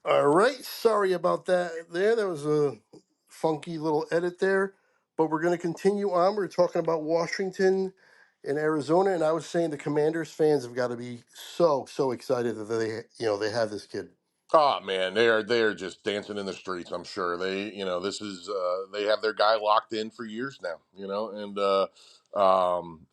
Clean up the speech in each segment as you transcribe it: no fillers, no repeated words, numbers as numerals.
All right, sorry about that. There was a funky little edit there, but we're going to continue on. We're talking about Washington and Arizona, and I was saying the Commanders fans have got to be so excited that they have this kid. Oh man, they are just dancing in the streets. I'm sure this is they have their guy locked in for years now. And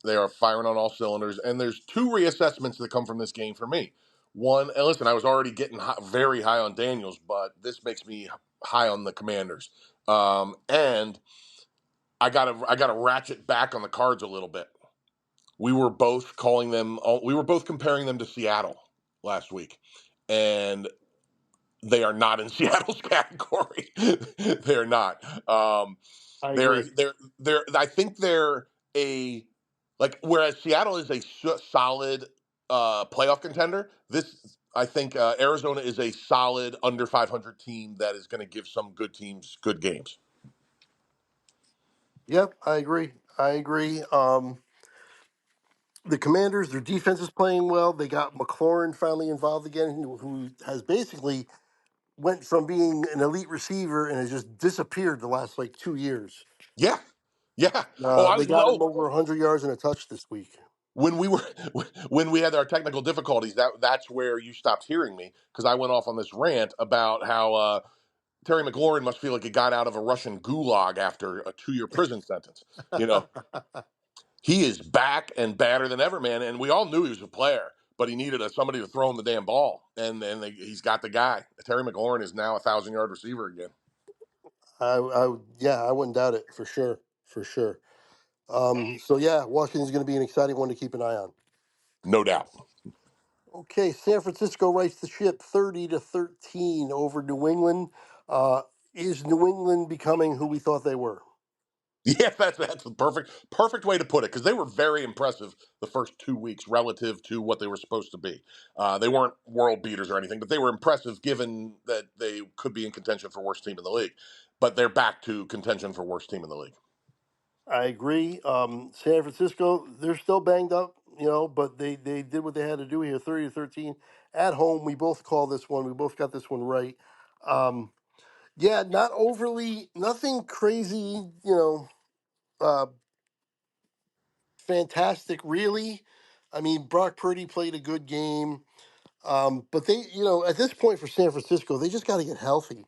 they are firing on all cylinders. And there's two reassessments that come from this game for me. One, and listen, I was already getting very high on Daniels, but this makes me high on the Commanders. And I gotta ratchet back on the Cards a little bit. We were both calling them. We were both comparing them to Seattle last week, and they are not in Seattle's category. They're not. I They're agree. they're. I think they're a like whereas Seattle is a solid playoff contender. This I think Arizona is a solid under 500 team that is going to give some good teams good games. Yep, I agree. I agree. The Commanders, their defense is playing well. They got McLaurin finally involved again, who has basically went from being an elite receiver and has just disappeared the last like 2 years. Yeah, yeah. Oh, They got him over 100 yards and a touch this week. when we were when we had our technical difficulties, that's where you stopped hearing me because I went off on this rant about how Terry McLaurin must feel like he got out of a Russian gulag after a 2-year prison sentence. You know, he is back and badder than ever, man. And we all knew he was a player, but he needed somebody to throw him the damn ball, and then he's got the guy. Terry McLaurin is now 1,000-yard receiver again, Yeah, I wouldn't doubt it for sure, for sure. So yeah, Washington's going to be an exciting one to keep an eye on. no doubt. Okay, San Francisco rights the ship 30-13 over New England. Uh, is New England becoming who we thought they were? Yeah, that's the perfect way to put it because they were very impressive the first 2 weeks relative to what they were supposed to be. They weren't world beaters or anything, but they were impressive given that they could be in contention for worst team in the league. But they're back to contention for worst team in the league. I agree. San Francisco, they're still banged up, but they did what they had to do here, 30-13 at home. We both call this one. We both got this one right. Um, yeah, not overly, nothing crazy, uh, fantastic, really. I mean, Brock Purdy played a good game, but at this point for San Francisco, they just got to get healthy.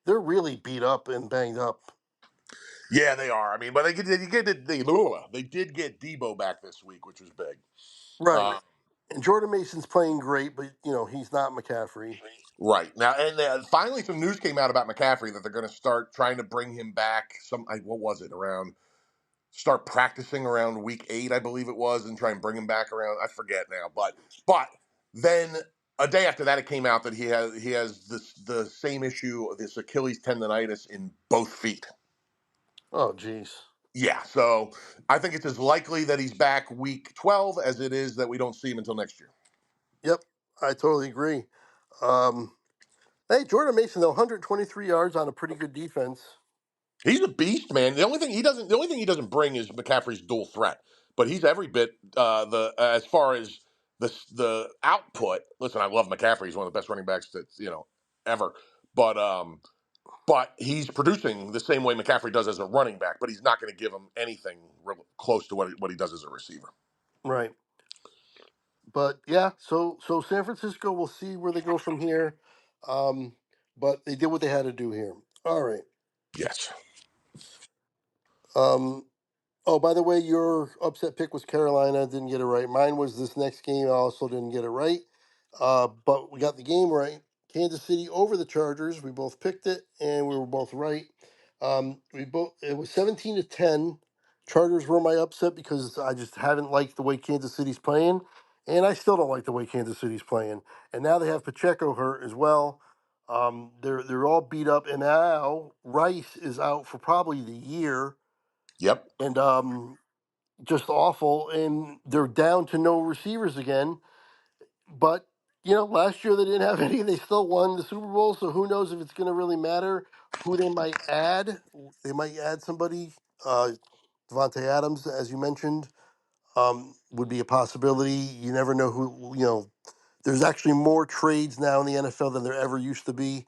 They're really beat up and banged up. Yeah, they are. I mean, but they did get Debo back this week, which was big. Right. Uh, And Jordan Mason's playing great, but, he's not McCaffrey. right now, and finally, some news came out about McCaffrey that they're going to start trying to bring him back. What was it around? Start practicing around week 8, I believe it was, and try and bring him back around. I forget now, but then a day after that, it came out that he has the same issue, this Achilles tendonitis in both feet. Oh, geez. Yeah, so I think it's as likely that he's back week 12 as it is that we don't see him until next year. Yep, I totally agree. Um, hey, Jordan Mason, though, 123 yards on a pretty good defense. He's a beast, man. The only thing he doesn't bring is McCaffrey's dual threat, but he's every bit the as far as the output. Listen, I love McCaffrey. He's one of the best running backs that's ever. But but he's producing the same way McCaffrey does as a running back. But he's not going to give him anything close to what he does as a receiver. Right. But yeah, so San Francisco, we'll see where they go from here. Um, but they did what they had to do here. All right. Yes. Um, Oh, by the way, your upset pick was Carolina. Didn't get it right. Mine was this next game. I also didn't get it right. But we got the game right. Kansas City over the Chargers. We both picked it, and we were both right. We both it was 17-10. Chargers were my upset because I just haven't liked the way Kansas City's playing, and I still don't like the way Kansas City's playing. And now they have Pacheco hurt as well. They're all beat up, and now Rice is out for probably the year Yep. and just awful. And they're down to no receivers again. But last year they didn't have any. They still won the Super Bowl. So who knows if it's going to really matter who they might add? They might add somebody. Devontae Adams, as you mentioned, would be a possibility. You never know who. There's actually more trades now in the NFL than there ever used to be.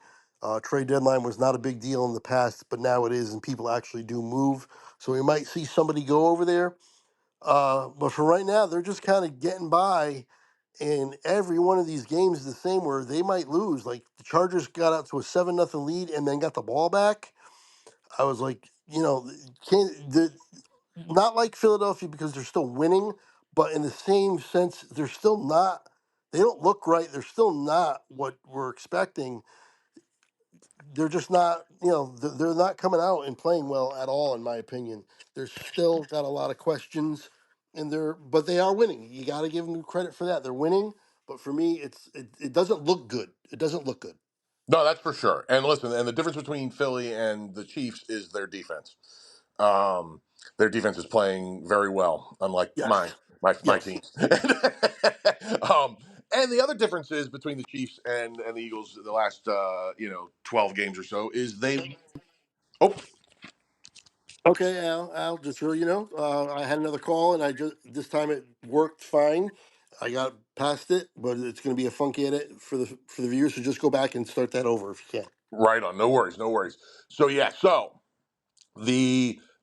Trade deadline was not a big deal in the past, but now it is, and people actually do move. So we might see somebody go over there. But for right now, they're just kind of getting by. And every one of these games is the same where they might lose. Like the Chargers got out to a 7-0 lead and then got the ball back. I was like, not like Philadelphia because they're still winning, but in the same sense, they're still not. They don't look right. They're still not what we're expecting. They're just not. They're not coming out and playing well at all, in my opinion. They're still got a lot of questions, but they are winning. You got to give them credit for that. They're winning, but for me, it doesn't look good. It doesn't look good. No, that's for sure. And listen, and the difference between Philly and the Chiefs is their defense. Um, their defense is playing very well, unlike mine, Yes, my yes. teams. And the other difference is between the Chiefs and the Eagles the last 12 games or so is they. Oh, Okay, Al, just so you know, I had another call, and I just this time it worked fine. I got past it, but it's going to be a funky edit for the viewers. So just go back and start that over if you can. right on. No worries, no worries. So yeah, so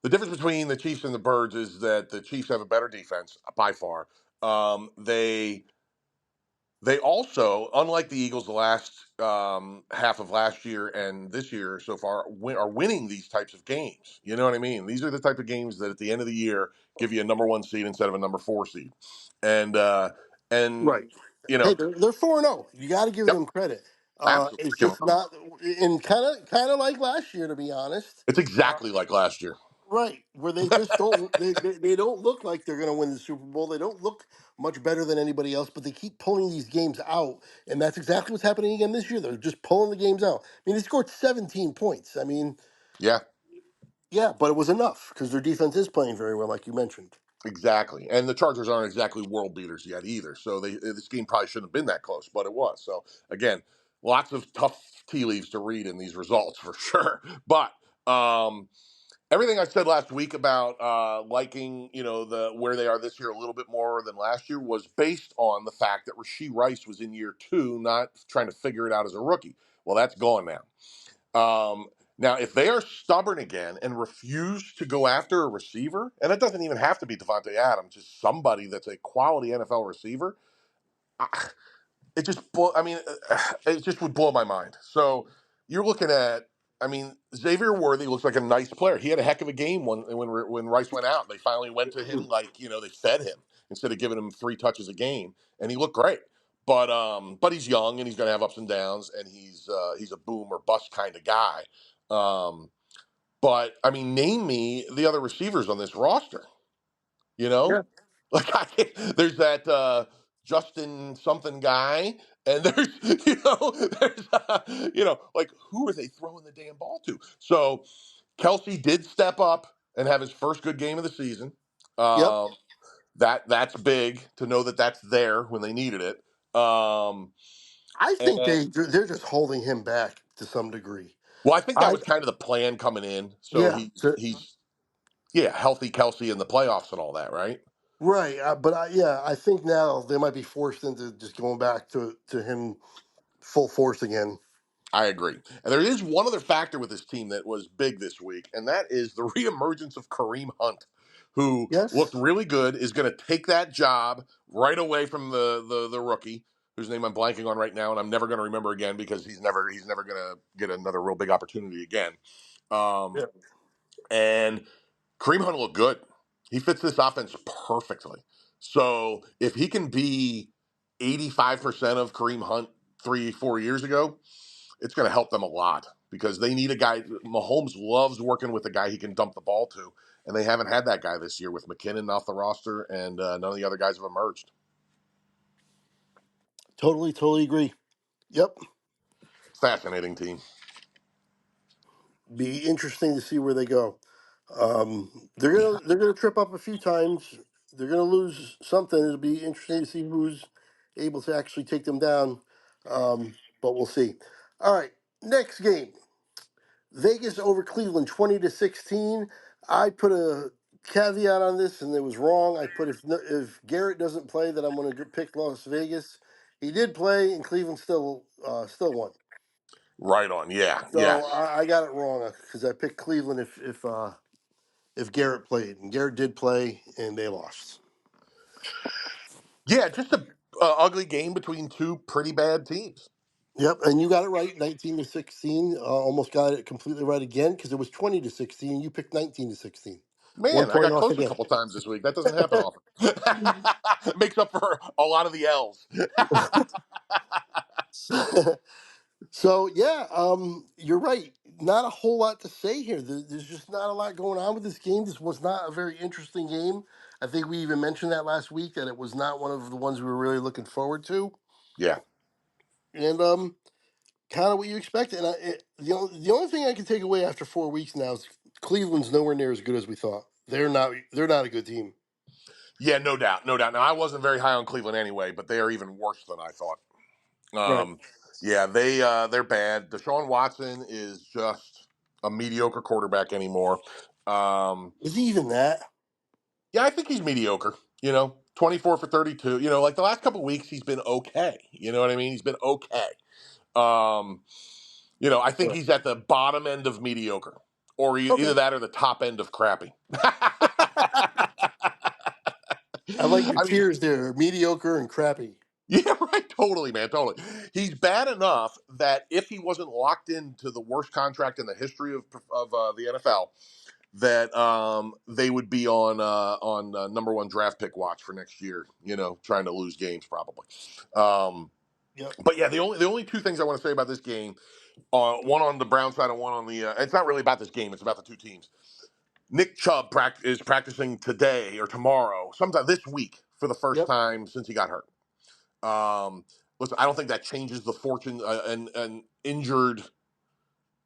the difference between the Chiefs and the Birds is that the Chiefs have a better defense by far. They also, unlike the Eagles, the last half of last year and this year so far, are winning these types of games. You know what I mean? These are the type of games that at the end of the year give you a number one seed instead of a number four seed. And and Right. you Hey, know, they're 4-0. You got to give yep, them credit. absolutely. It's Give 'em just credit. not, and kind of like last year, to be honest. It's exactly like last year. Right, where they just don't they don't look like they're going to win the Super Bowl. They don't look much better than anybody else, but they keep pulling these games out, and that's exactly what's happening again this year. They're just pulling the games out. I mean, they scored 17 points. I mean, Yeah, yeah, but it was enough because their defense is playing very well, like you mentioned. exactly. And the Chargers aren't exactly world beaters yet either. So this game probably shouldn't have been that close, but it was. So again, lots of tough tea leaves to read in these results for sure. But everything I said last week about liking, the where they are this year a little bit more than last year was based on the fact that Rashee Rice was in year two, not trying to figure it out as a rookie. Well, that's gone now. Um, Now, if they are stubborn again and refuse to go after a receiver, and it doesn't even have to be Devontae Adams, just somebody that's a quality NFL receiver, it just I mean it just would blow my mind. So you're looking at, I mean, Xavier Worthy looks like a nice player. He had a heck of a game when Rice went out. They finally went to him, like, they fed him instead of giving him 3 touches a game, and he looked great. But he's young and he's going to have ups and downs, and he's a boom or bust kind of guy. Um, but I mean, name me the other receivers on this roster. You know, Yeah, like there's that Justin something guy, and there's there's like, who are they throwing the damn ball to? So Kelsey did step up and have his first good game of the season. yep. Um, that's big to know that that's there when they needed it. I think And they're just holding him back to some degree. well, I think that I was kind of the plan coming in. So yeah, he's yeah, healthy Kelsey in the playoffs and all that, right? right. But I think now they might be forced into just going back to him full force again. I agree. And there is one other factor with this team that was big this week, and that is the reemergence of Kareem Hunt, who looked Yes. really good, is going to take that job right away from the rookie, whose name I'm blanking on right now, and I'm never going to remember again because he's never going to get another real big opportunity again. Um, Yeah. and Kareem Hunt looked good. He fits this offense perfectly. So if he can be 85% of Kareem Hunt 3-4 years ago, it's going to help them a lot because they need a guy. Mahomes loves working with a guy he can dump the ball to, and they haven't had that guy this year with McKinnon off the roster, and none of the other guys have emerged. Totally agree. Yep. Fascinating team. Be interesting to see where they go. They're gonna trip up a few times. They're gonna lose something. It'll be interesting to see who's able to actually take them down. But we'll see. All right, next game: Vegas over Cleveland, 20-16. I put a caveat on this, and it was wrong. I put if Garrett doesn't play, then I'm gonna pick Las Vegas. He did play, and Cleveland still won. Right on. Yeah, yeah. So I got it wrong because I picked Cleveland if Garrett played, and Garrett did play, and they lost. Yeah, just a ugly game between two pretty bad teams. Yep, and you got it right, 19-16. Almost got it completely right again because it was 20-16. You picked 19-16. One Man, I point got off close a again. couple times this week. That doesn't happen often. Makes up for a lot of the L's. So yeah, you're right. Not a whole lot to say here. There's just not a lot going on with this game. This was not a very interesting game. I think we even mentioned that last week that it was not one of the ones we were really looking forward to, Yeah. and kind of what you expected. And the only thing I can take away after 4 weeks now is Cleveland's nowhere near as good as we thought. They're not a good team. Yeah, no doubt. No doubt. Now, I wasn't very high on Cleveland anyway, but they are even worse than I thought. Right? Yeah, they're bad. Deshaun Watson is just a mediocre quarterback anymore. Um, Is he even that? yeah, I think he's mediocre. 24 for 32. Like the last couple weeks, he's been okay. You know what I mean? He's been okay. Um, I think Right. he's at the bottom end of mediocre, or either Okay. that or the top end of crappy. I like your I mean, tiers there: mediocre and crappy. yeah, right. Totally, man. Totally. He's bad enough that if he wasn't locked into the worst contract in the history of the NFL, that they would be on number one draft pick watch for next year. Trying to lose games probably. Um, Yep. but yeah, the only two things I want to say about this game, one on the Brown side and one on the. It's not really about this game. It's about the two teams. Nick Chubb is practicing today or tomorrow, sometime this week for the first Yep. time since he got hurt. Listen, I don't think that changes the fortune. And injured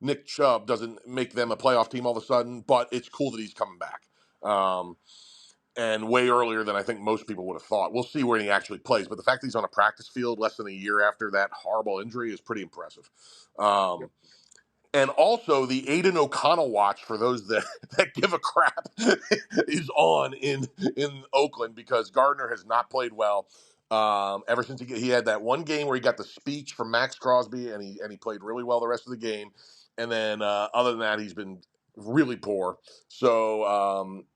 Nick Chubb doesn't make them a playoff team all of a sudden, but it's cool that he's coming back. Um, and way earlier than I think most people would have thought. We'll see where he actually plays, but the fact that he's on a practice field less than a year after that horrible injury is pretty impressive. Yep. Um, and also, the Aiden O'Connell watch for those that, that give a crap is on in Oakland because Gardner has not played well ever since he had that one game where he got the speech from Max Crosby and he played really well the rest of the game. And then other than that, he's been really poor. So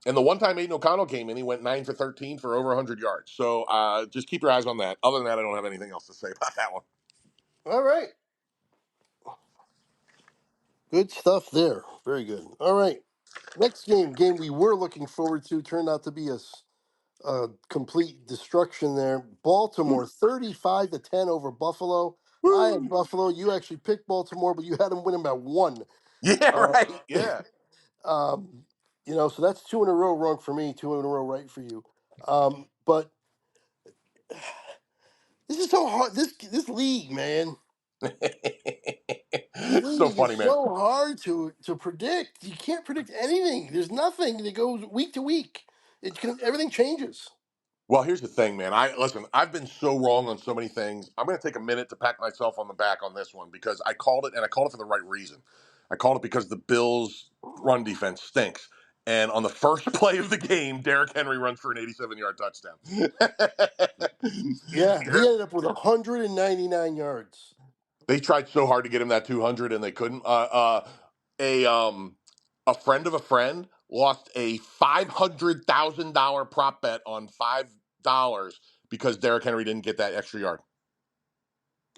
and the one time Aiden O'Connell came in, he went 9 for 13 for over 100 yards. So just keep your eyes on that. Other than that, I don't have anything else to say about that one. All right. Good stuff there. Very good. All right. Next game we were looking forward to turned out to be a complete destruction there. Baltimore 35-10 over Buffalo. I had Woo! Buffalo. You actually picked Baltimore, but you had them winning by one. Yeah, Uh, right. Yeah. um, so that's two in a row wrong for me, two in a row right for you. But this is so hard. This league, man. This league So is funny, just man. so hard to predict. You can't predict anything. There's nothing that goes week to week. Everything changes. Well, here's the thing, man. Listen. I've been so wrong on so many things. I'm going to take a minute to pat myself on the back on this one because I called it, and I called it for the right reason. I called it because the Bills' run defense stinks. And on the first play of the game, Derrick Henry runs for an 87-yard touchdown. Yeah, he Derrick- ended up with 199 yards. they tried so hard to get him that 200, and they couldn't. A a friend of a friend lost a $500,000 prop bet on $5 because Derrick Henry didn't get that extra yard.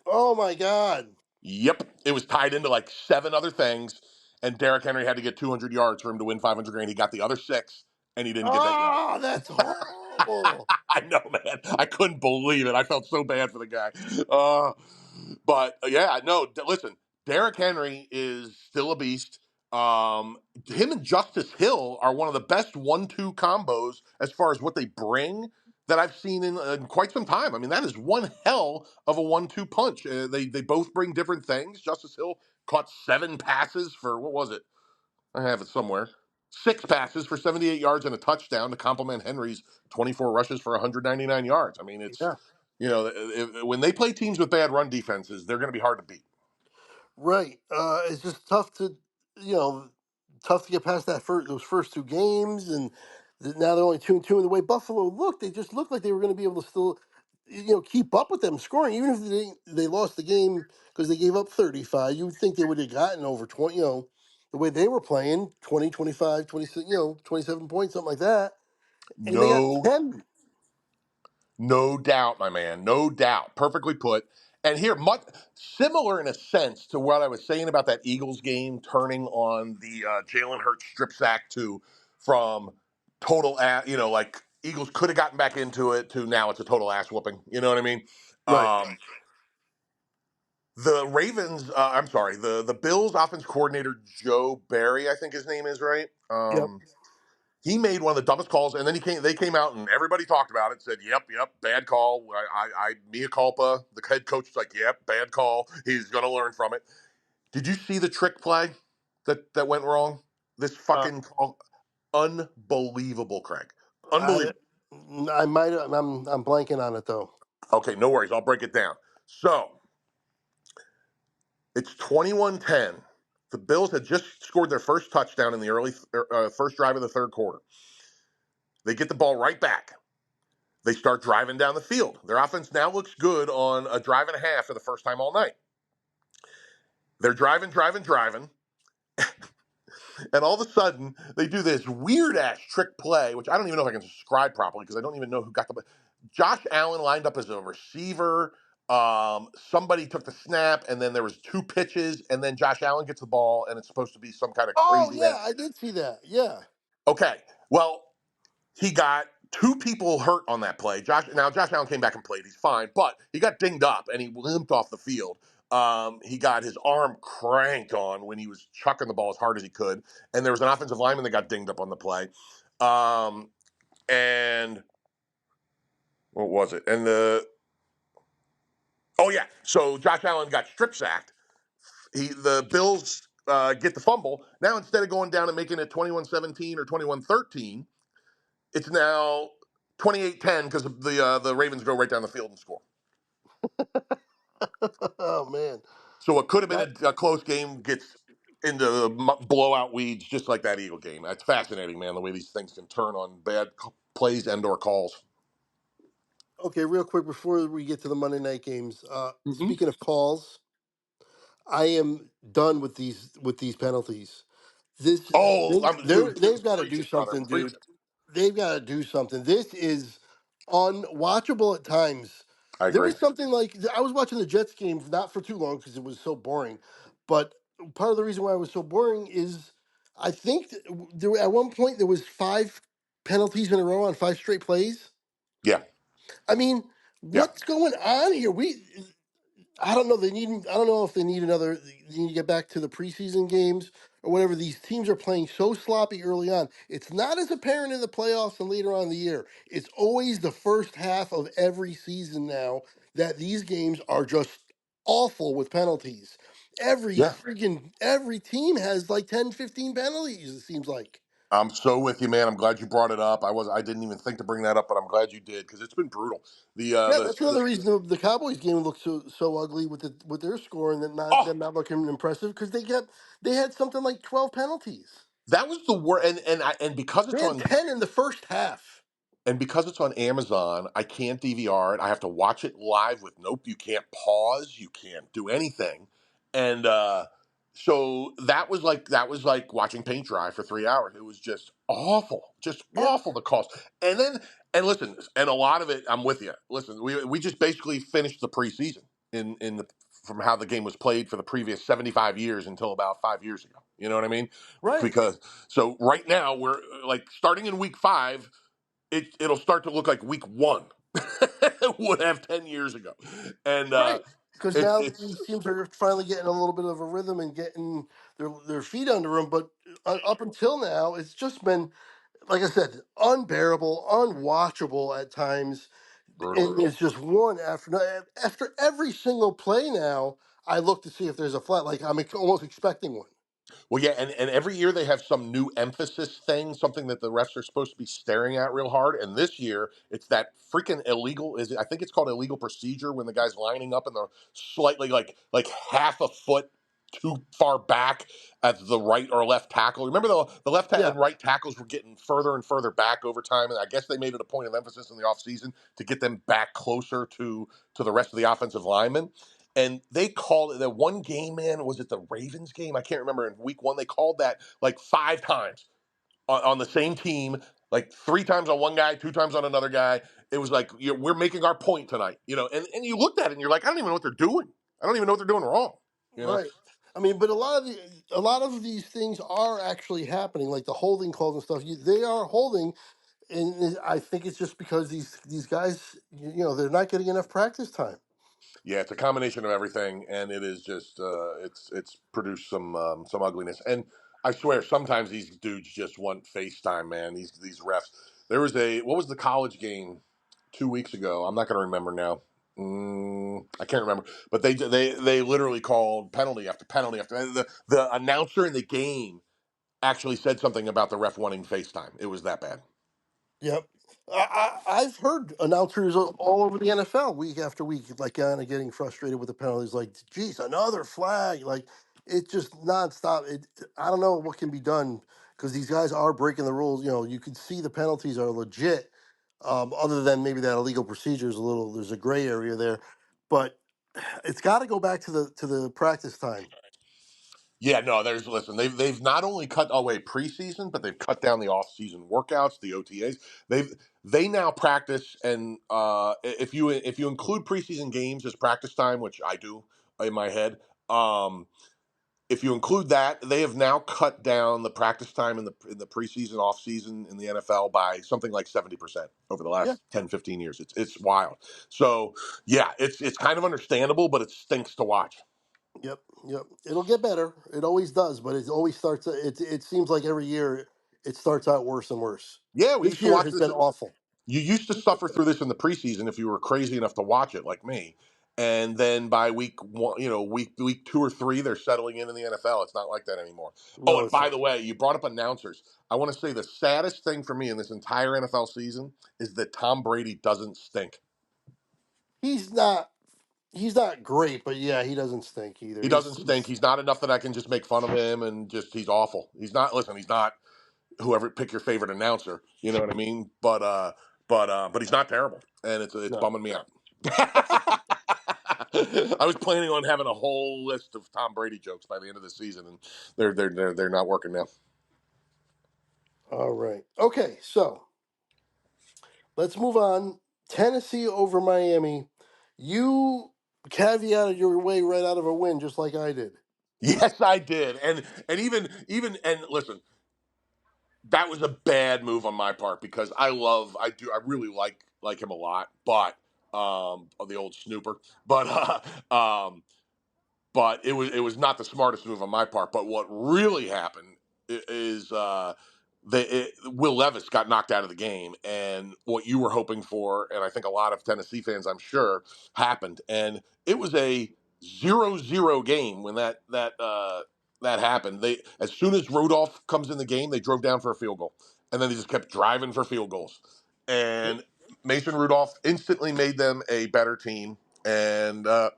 Oh my God. Yep, it was tied into like seven other things, and Derrick Henry had to get 200 yards for him to win 500 grand. He got the other six, and he didn't get that yard. Oh, that's horrible. I know, man. I couldn't believe it. I felt so bad for the guy. Uh, but yeah, no. Listen, Derrick Henry is still a beast. Him and Justice Hill are one of the best 1-2 combos as far as what they bring that I've seen in quite some time. I mean, that is one hell of a 1-2 punch. They both bring different things. Justice Hill caught 7 passes for what was it? I have it somewhere. 6 passes for 78 yards and a touchdown to complement Henry's 24 rushes for 199 yards. I mean, it's Yeah. when they play teams with bad run defenses, they're going to be hard to beat. Right. It's just you know, tough to get past those first two games, and now they're only 2-2. And the way Buffalo looked, they just looked like they were going to be able to still. keep up with them scoring, even if they lost the game because they gave up 35. You would think they would have gotten over 20. The way they were playing, 20, 25, 26, 27 points, something like that, and they got No, 10. no doubt, my man. No doubt. Perfectly put. And here, much similar in a sense to what I was saying about that Eagles game turning on the Jalen Hurts strip sack to from total, like Eagles could have gotten back into it to now it's a total ass whooping. You know what I mean? Right. The Ravens, I'm sorry, the Bills offense coordinator Joe Barry, I think his name is right. Yep. He made one of the dumbest calls, and then they came out and everybody talked about it. Said, "Yep, bad call. Mea culpa." The head coach was like, "Yep, bad call. He's going to learn from it." Did you see the trick play that went wrong? This Uh, fucking call, unbelievable, Craig, I unbelievable. I might I'm blanking on it though. Okay, no worries. I'll break it down. So it's 21-10. The Bills had just scored their first touchdown in the early first drive of the third quarter. They get the ball right back. They start driving down the field. Their offense now looks good on a drive and a half for the first time all night. They're driving, driving, driving, and all of a sudden they do this weird ass trick play, which I don't even know if I can describe properly because I don't even know who got the. Josh Allen lined up as a receiver. Somebody took the snap, and then there was two pitches, and then Josh Allen gets the ball, and it's supposed to be some kind of Oh crazy man. yeah, I did see that. Yeah. Okay, well, he got two people hurt on that play. Josh Allen came back and played. He's fine, but he got dinged up and he limped off the field. He got his arm cranked on when he was chucking the ball as hard as he could. And there was an offensive lineman that got dinged up on the play. And what was it? And so Josh Allen got strip sacked. The Bills get the fumble. Now instead of going down and making it 21-17 or 21-13, it's now 28-10 because the Ravens go right down the field and score. Oh man. So what could have That been a close game gets into blowout weeds just like that Eagle game. That's fascinating, man, the way these things can turn on bad plays and or calls. okay, real quick before we get to the Monday night games. Mm-hmm. Speaking of calls, I am done with these penalties. This Oh, they've got to preach do it, brother. something, Preach dude. it. They've got to do something. This is unwatchable at times. I There agree. was something like I was watching the Jets game not for too long because it was so boring, but part of the reason why it was so boring is I think at one point there was five penalties in a row on five straight plays. Yeah, I mean, yeah. what's going on here? I don't know. I don't know if they need another. They need to get back to the preseason games or whatever. These teams are playing so sloppy early on. It's not as apparent in the playoffs and later on in the year. It's always the first half of every season now that these games are just awful with penalties. Yeah. Every team has like 10, 15 penalties. It seems like. I'm so with you, man. I'm glad you brought it up. I didn't even think to bring that up, but I'm glad you did because it's been brutal. The uh Yeah, the, that's the another reason the Cowboys game looked so ugly with their score and oh, them not looking impressive because they had something like 12 penalties. that was the word, and because They it's had on 10 in the first half. Amazon, I can't DVR it. I have to watch it live with nope. You can't pause. You can't do anything. And so that was like watching paint dry for 3 hours. It was just Yeah, awful. The calls, and then and listen, and a lot of it. I'm with you. Listen, we just basically finished the preseason in the from how the game was played for the previous 75 years until about 5 years ago. You know what I mean? right, Because so right now we're like starting in week 5 it'll start to look like week one would have 10 years ago. And right. Because now it's these teams are finally getting a little bit of a rhythm and getting their feet under them. But up until now, it's just been, like I said, unbearable, unwatchable at times. brutal. And it's just one after every single play now. I look to see if there's a flat. Like I'm almost expecting one. Well, yeah, and every year they have some new emphasis thing, something that the refs are supposed to be staring at real hard. And this year, it's that freaking illegal. I think it's called illegal procedure when the guy's lining up and they're slightly like half a foot. too far back at the right or left tackle. Remember the Yeah, and right tackles were getting further and further back over time, and I guess they made it a point of emphasis in the offseason to get them back closer to the rest of the offensive linemen. And they called it that one game, man. Was it the Ravens game? I can't remember. In week one, they called that like 5 times on the same team, like 3 times on one guy, 2 times on another guy. It was like we're making our point tonight, and you looked at it and you're like, I don't even know what they're doing. I don't even know what they're doing wrong, you know. right. I mean, but a lot of these things are actually happening, like the holding calls and stuff. They are holding, and I think it's just because these guys, they're not getting enough practice time. Yeah, it's a combination of everything, and it is just it's produced some ugliness. And I swear, sometimes these dudes just want FaceTime, man. These refs. There was what was the college game 2 weeks ago? I'm not going to remember now. I can't remember, but they literally called penalty after penalty after the announcer in the game actually said something about the ref wanting FaceTime. It was that bad. Yep. I've heard announcers all over the NFL week after week, like kind of getting frustrated with the penalties. Like, geez, another flag. Like, it's just nonstop. I don't know what can be done because these guys are breaking the rules. You can see the penalties are legit. Other than maybe that illegal procedure is there's a gray area there, but it's got to go back to the practice time. Yeah, no, listen, they've not only cut away preseason, but they've cut down the off-season workouts, the OTAs. They now practice, and if you include preseason games as practice time, which I do in my head, um, if you include that, they have now cut down the practice time in the preseason, off-season in the NFL by something like 70% over the Yeah. last 10, 15 years. It's wild. So yeah, it's kind of understandable, but it stinks to watch. Yep. Yep. It'll get better. It always does, but it always starts. It seems like every year it starts out worse and worse. Yeah, we This used to year watch has this. been awful. You used to suffer through this in the preseason if you were crazy enough to watch it, like me. And then by week one, week 2 or 3, they're settling in the NFL. It's not like that anymore. Oh, No, and it's by not. the way, you brought up announcers. I want to say the saddest thing for me in this entire NFL season is that Tom Brady doesn't stink. He's not. He's not great, but yeah, he doesn't stink either. He doesn't stink. He's not enough that I can just make fun of him and just he's awful. He's not. Listen, he's not whoever pick your favorite announcer. You know what I mean? But he's not terrible, and it's No. bumming me out. I was planning on having a whole list of Tom Brady jokes by the end of the season, and they're not working now. All right. Okay, so let's move on. Tennessee over Miami. You caveated your way right out of a win, just like I did. Yes, I did, and even and listen, that was a bad move on my part because I really like him a lot, but the old snooper, but but it was not the smartest move on my part. But what really happened is Will Levis got knocked out of the game, and what you were hoping for, and I think a lot of Tennessee fans, I'm sure, happened, and it was a 0-0 game when that happened. They as soon as Rudolph comes in the game, they drove down for a field goal, and then they just kept driving for field goals, Yep. and Mason Rudolph instantly made them a better team, and I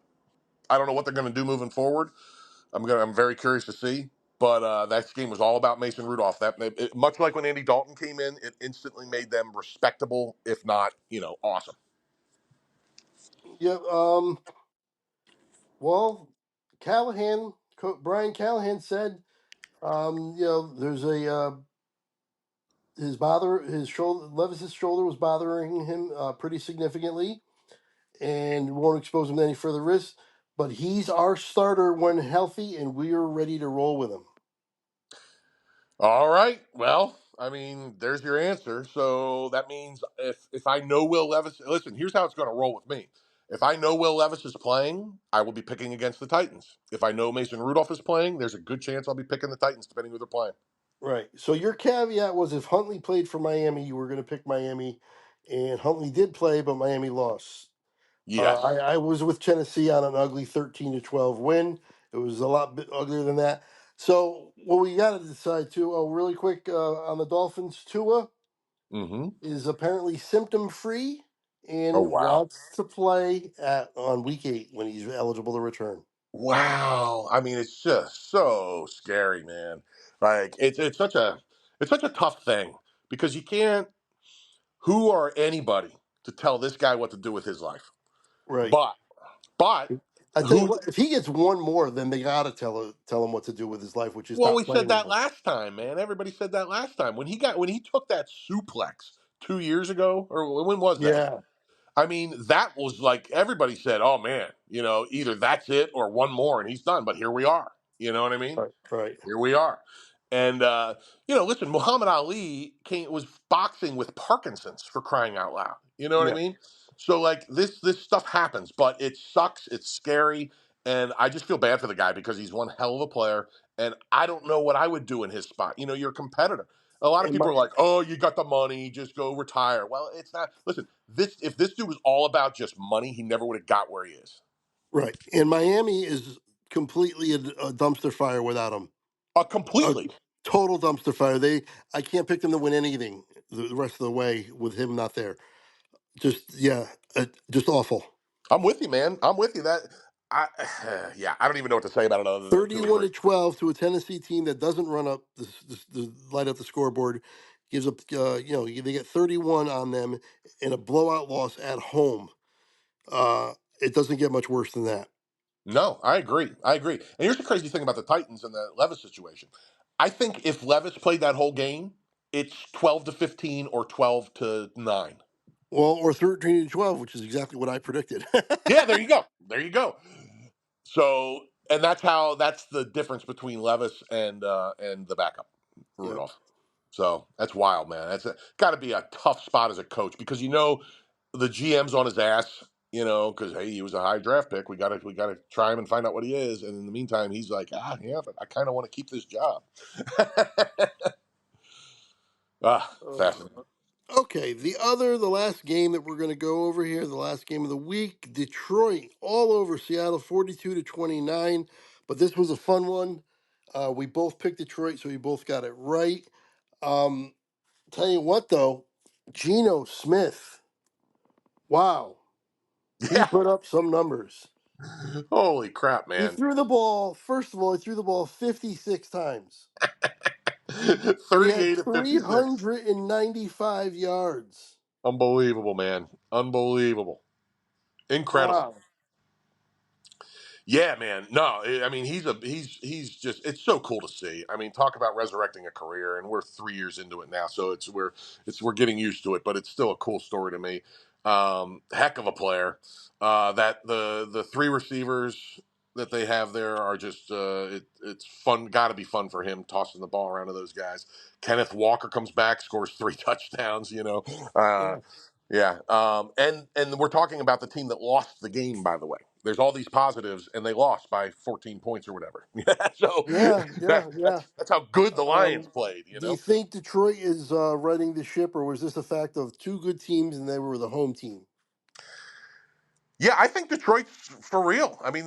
don't know what they're going to do moving forward. I'm very curious to see. But that game was all about Mason Rudolph. Much like when Andy Dalton came in, it instantly made them respectable, if not, awesome. Yep. Well, Brian Callahan said, there's his shoulder, Levis's shoulder was bothering him pretty significantly, and won't expose him to any further risk. But he's our starter when healthy, and we are ready to roll with him. All right. Well, I mean, there's your answer. So that means if I know Will Levis, listen, here's how it's going to roll with me. If I know Will Levis is playing, I will be picking against the Titans. If I know Mason Rudolph is playing, there's a good chance I'll be picking the Titans, depending who they're playing. Right. So your caveat was if Huntley played for Miami, you were going to pick Miami, and Huntley did play, but Miami lost. Yes. I was with Tennessee on an ugly 13-12 win. It was a lot bit uglier than that. So what we got to decide too. Oh, really quick on the Dolphins, Tua Mm-hmm. is apparently symptom free Oh and wow. wants to play on week 8 when he's eligible to return. Wow. I mean, it's just so scary, man. Like it's such a tough thing because you can't. Who are anybody to tell this guy what to do with his life? Right. But but I tell you who? what, if he gets one more, then they gotta tell him what to do with his life, which is Well, not we said playing that anymore. last time, man. Everybody said that last time when he took that suplex 2 years ago, or when was that? Yeah. I mean, that was like everybody said, "Oh man, either that's it or one more and he's done." But here we are. You know what I mean? Right. Right. Here we are. And listen, Muhammad Ali was boxing with Parkinson's for crying out loud. You know what I Yeah. mean? So like this stuff happens, but it sucks. It's scary, and I just feel bad for the guy because he's one hell of a player, and I don't know what I would do in his spot. You're a competitor. A lot of And people my are like, "Oh, you got the money, just go retire." Well, it's not. Listen, this if this dude was all about just money, he never would have got where he is. right. And Miami is completely a dumpster fire without him. A Completely. total dumpster fire. I can't pick them to win anything the rest of the way with him not there. Just yeah, just awful. I'm with you, man. I'm with you. I, yeah, I don't even know what to say about it other than to 31 agree. to 12 to a Tennessee team that doesn't run up the light up the scoreboard, gives up. They get 31 on them in a blowout loss at home. It doesn't get much worse than that. No, I agree. I agree. And here's the crazy thing about the Titans and the Levis situation. I think if Levis played that whole game, it's 12-15 or 12-9. Well, or 13 to 12, which is exactly what I predicted. Yeah, there you go. There you go. So, and that's the difference between Levis and the backup, Yep. Rudolph. So that's wild, man. That's got to be a tough spot as a coach because the GM's on his ass, because hey, he was a high draft pick. We gotta try him and find out what he is. And in the meantime, he's like, yeah, but I kind of want to keep this job. Uh, Fascinating. okay, the last game that we're going to go over here, the last game of the week, Detroit all over Seattle, 42 to 29. But this was a fun one. We both picked Detroit, so we both got it right. Um, Tell you what, though, Geno Smith, wow, he Yeah. put up some numbers. Holy crap, He man. threw the ball, first of all, he threw the ball 56 times. He had 38 to 56. 395 yards. Unbelievable, man. Unbelievable. Incredible. Wow. Yeah, man. No, I mean he's just it's so cool to see. I mean, talk about resurrecting a career, and we're 3 years into it now, so we're getting used to it, but it's still a cool story to me. Heck of a player. That the three receivers that they have there are just it's fun. Got to be fun for him tossing the ball around to those guys. Kenneth Walker comes back, scores 3 touchdowns. Uh, Yeah. yeah, and we're talking about the team that lost the game. By the way, there's all these positives, and they lost by 14 points or whatever. So Yeah. that Yeah. Yeah. that's how good the Lions played. Do you think Detroit is running the ship, or was this a fact of two good teams and they were the home team? Yeah, I think Detroit's for real. I mean,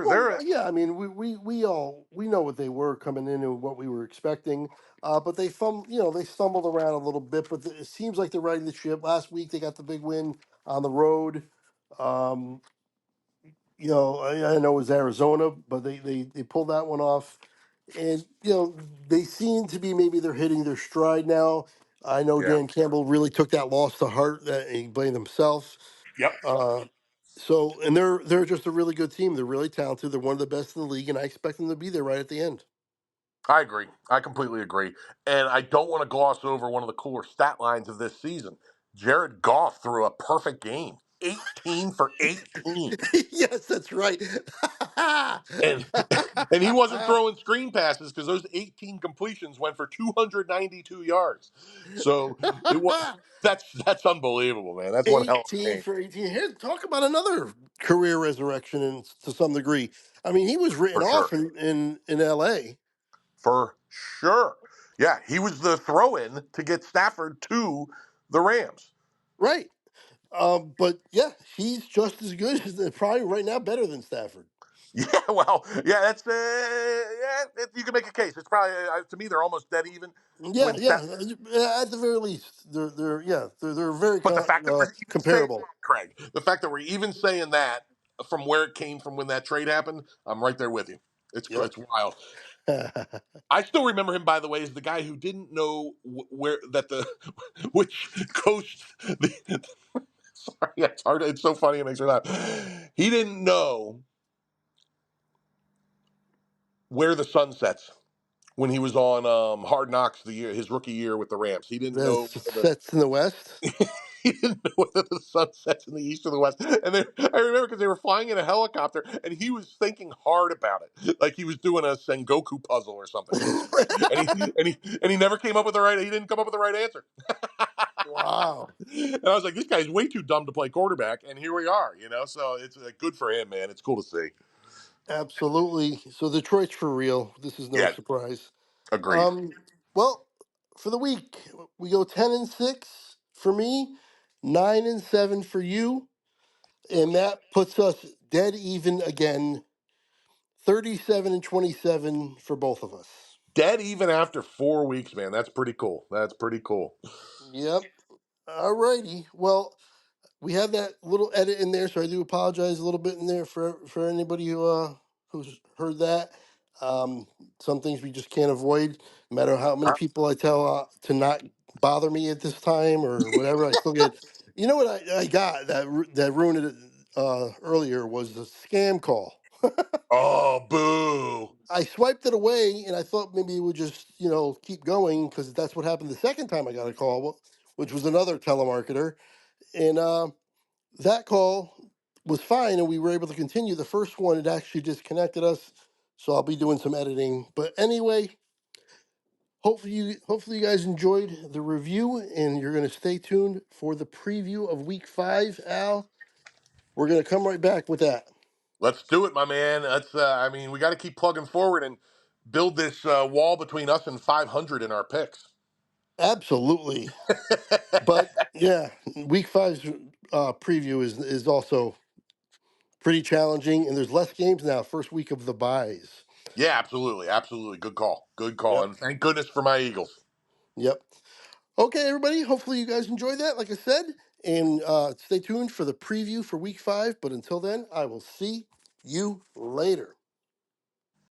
Well, they're yeah. I mean, we know what they were coming in and what we were expecting, but they stumbled around a little bit. But it seems like they're riding the ship. Last week they got the big win on the road. Um, I know it was Arizona, but they pulled that one off. And, they seem to be maybe they're hitting their stride now. I know yeah. Dan Campbell really took that loss to heart that he blamed himself. Yep. Uh, and they're just a really good team. They're really talented. They're one of the best in the league, and I expect them to be there right at the end. I agree. I completely agree. And I don't want to gloss over one of the cooler stat lines of this season. Jared Goff threw a perfect game. 18 for 18. Yes, that's right. And and he wasn't throwing screen passes because those 18 completions went for 292 yards. So it was that's unbelievable, man. That's one hell of a 18 game for 18. Here, talk about another career resurrection to some degree. I mean, he was written for sure. off in L.A. For sure. Yeah, he was the throw-in to get Stafford to the Rams. Right. But yeah, he's just as good as probably right now better than Stafford. Yeah, well, yeah, that's you can make a case. It's probably to me they're almost dead even Yeah, when yeah. Stafford. At the very least, they're very But the fact that we're even saying comparable. that, Craig, the fact that we're even saying that from where it came from when that trade happened, I'm right there with you. Yep. It's wild. I still remember him, by the way, as the guy who didn't know where that the which coast. Sorry, it's hard. It's so funny. It makes me laugh. He didn't know where the sun sets when he was on Hard Knocks his rookie year with the Rams. He didn't That know where sets in the West. he didn't know whether the sun sets in the east or the west. And I remember because they were flying in a helicopter, and he was thinking hard about it, like he was doing a Sengoku puzzle or something. And he never came up with the right. He didn't come up with the right answer. Wow. And I was like, this guy's way too dumb to play quarterback, and here we are. So it's good for him, man. It's cool to see. Absolutely. So Detroit's for real. This is no Yeah, surprise. agreed. Um, well, for the week, we go 10-6 for me, 9-7 for you, and that puts us dead even again, 37-27 for both of us. Dead even after 4 weeks, man. That's pretty cool. That's pretty cool. Yep. All righty. Well, we have that little edit in there, so I do apologize a little bit in there for anybody who's heard that. Um, some things we just can't avoid, no matter how many people I tell to not bother me at this time or whatever. I still get. You know what I got that ruined it earlier was the scam call. Oh, boo. I swiped it away, and I thought maybe it would just keep going because that's what happened the second time I got a call, which was another telemarketer, and that call was fine, and we were able to continue. The first one, it actually disconnected us, so I'll be doing some editing. But anyway, hopefully you guys enjoyed the review, and you're going to stay tuned for the preview of Week 5. Al, we're going to come right back with that. Let's do it, my man. I mean, we got to keep plugging forward and build this wall between us and 500 in our picks. Absolutely. But yeah, Week 5's preview is also pretty challenging, and there's less games now. First week of the buys. Yeah, absolutely. Absolutely. Good call. Good call. Yep. And thank goodness for my Eagles. Yep. Okay, everybody. Hopefully, you guys enjoyed that, like I said. And stay tuned for the preview for Week 5. But until then, I will see you later.